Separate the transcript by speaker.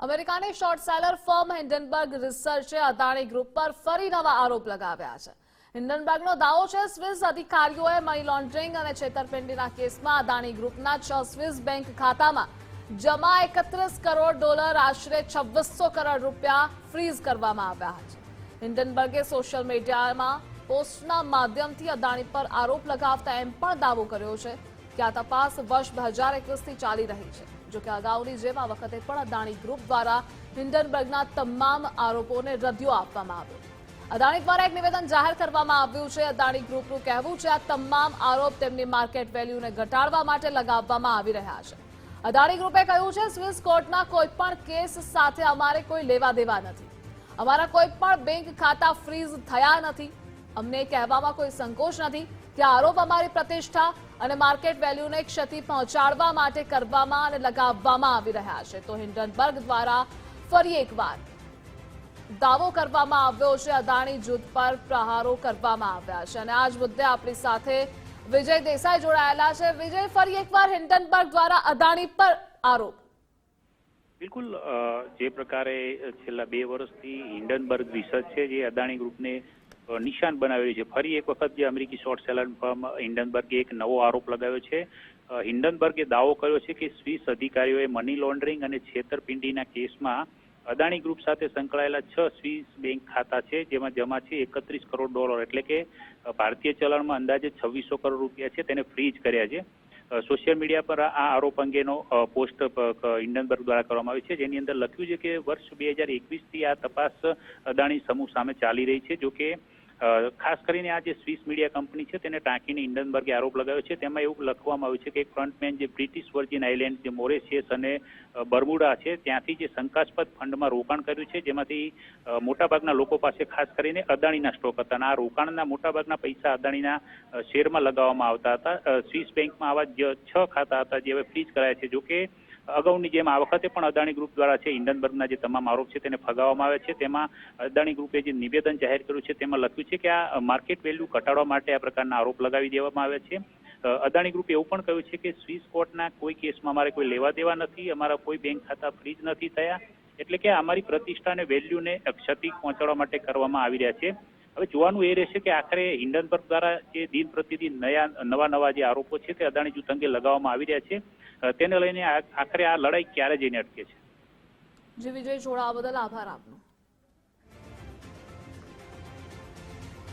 Speaker 1: અમેરિકાની short seller firm Hindenburg રિસર્ચે Adani group પર ફરી નવા આરોપ લગાવ્યા છે। હિન્ડનબર્ગનો દાવો છે સ્વિસ અધિકારીઓએ મની લોન્ડરિંગ અને છેતરપિંડીના કેસમાં અદાણી ગ્રુપના 6 સ્વિસ બેંક ખાતામાં જમા $31 કરોડ આશરે 2600 કરોડ રૂપિયા ફ્રીઝ કરવામાં આવ્યા છે। હિન્ડનબર્ગે સોશિયલ મીડિયામાં પોસ્ટના માધ્યમથી અદાણી પર આરોપ લગાવતા એમ પણ દાવો કર્યો છે કે આ તપાસ વર્ષ 2021થી ચાલી રહી છે। જો કે અગાઉની જેમ આ વખતે પણ અદાણી ગ્રુપ દ્વારા હિન્ડનબર્ગના તમામ આરોપોને રદિયો આપવામાં આવ્યો। અદાણી દ્વારા એક નિવેદન જાહેર કરવામાં આવ્યું છે। અદાણી ગ્રુપનું કહેવું છે આ તમામ આરોપ તેમની માર્કેટ વેલ્યુને ઘટાડવા માટે લગાવવામાં આવી રહ્યા છે। અદાણી ગ્રુપે કહ્યું છે સ્વિસ કોર્ટના કોઈ પણ કેસ સાથે અમારે કોઈ લેવા દેવા નથી। અમારા કોઈ પણ બેંક ખાતા ફ્રીઝ થયા નથી। અમને કહેવામાં કોઈ સંકોચ નથી કે આરોપ અમારી પ્રતિષ્ઠા અને માર્કેટ વેલ્યુને ક્ષતિ પહોંચાડવા માટે કરવામાં અને લગાવવામાં આવી રહ્યા છે। તો હિન્ડનબર્ગ દ્વારા ફરી એકવાર દાવો કરવામાં આવ્યો છે અદાણી જૂથ પર પ્રહારો કરવામાં આવ્યા છે અને આ જ મુદ્દે આપણી સાથે વિજય દેસાઈ જોડાયેલા છે। વિજય, ફરી એકવાર હિન્ડનબર્ગ દ્વારા અદાણી પર આરોપ।
Speaker 2: બિલકુલ, જે પ્રકારે છેલ્લા 2 વર્ષથી હિન્ડનબર્ગ રિસર્ચ છે જે અદાણી ગ્રુપને નિશાન બનાવેલું છે, ફરી એક વખત જે અમેરિકી શોર્ટ સેલર ફર્મ હિન્ડનબર્ગે એક નવો આરોપ લગાવ્યો છે। હિન્ડનબર્ગે દાવો કર્યો છે કે સ્વિસ અધિકારીઓએ મની લોન્ડરિંગ અને છેતરપિંડીના કેસમાં અદાણી ગ્રુપ સાથે સંકળાયેલા 6 સ્વિસ બેંક ખાતા છે જેમાં જમા છે $31 કરોડ એટલે કે ભારતીય ચલણમાં અંદાજે 2600 કરોડ રૂપિયા છે તેને ફ્રીઝ કર્યા છે। સોશિયલ મીડિયા પર આ આરોપ અંગેનો પોસ્ટ હિન્ડનબર્ગ દ્વારા કરવામાં આવી છે જેની અંદર લખ્યું છે કે વર્ષ 2021થી આ તપાસ અદાણી સમૂહ સામે ચાલી રહી છે। જો કે ખાસ કરીને આ જે સ્વિસ મીડિયા કંપની છે તેને ટાંકીને હિન્ડનબર્ગે આરોપ લગાવ્યો છે। તેમાં એવું લખવામાં આવ્યું છે કે એક ફ્રન્ટમેન જે બ્રિટિશ વર્જિન આઇલેન્ડ, જે મોરેશિયસ અને બર્મુડા છે ત્યાંથી જે શંકાસ્પદ ફંડમાં રોકાણ કર્યું છે જેમાંથી મોટાભાગના લોકો પાસે ખાસ કરીને અદાણીના સ્ટોક હતા અને આ રોકાણના મોટાભાગના પૈસા અદાણીના શેરમાં લગાવવામાં આવતા હતા। સ્વિસ બેંકમાં આવા 6 ખાતા હતા જે હવે ફ્રીઝ કરાયા છે। જો કે અગાઉની જેમ આ વખતે પણ અદાણી ગ્રુપ દ્વારા છે હિન્ડનબર્ગના જે તમામ આરોપ છે તેને ફગાવવામાં આવે છે। તેમાં અદાણી ગ્રુપે જે નિવેદન જાહેર કર્યું છે તેમાં લખ્યું છે કે આ માર્કેટ વેલ્યુ ઘટાડવા માટે આ પ્રકારના આરોપ લગાવી દેવામાં આવ્યા છે। અદાણી ગ્રુપે એવું પણ કહ્યું છે કે સ્વિસ કોર્ટના કોઈ કેસમાં અમારે કોઈ લેવા દેવા નથી, અમારા કોઈ બેંક ખાતા ફ્રીઝ નથી થયા, એટલે કે અમારી પ્રતિષ્ઠા અને વેલ્યુને ક્ષતિ પહોંચાડવા માટે કરવામાં આવી રહ્યા છે। હવે જોવાનું એ રહેશે કે આખરે હિન્ડનબર્ગ દ્વારા જે દિન પ્રતિદિન નવા જે આરોપો છે તે અદાણી જૂથ અંગે લગાવવામાં આવી રહ્યા છે તેને લઈને આખરે આ લડાઈ ક્યારે જઈને અટકે છે।
Speaker 1: જી વિજય, જોડાવા બદલ આભાર આપનો।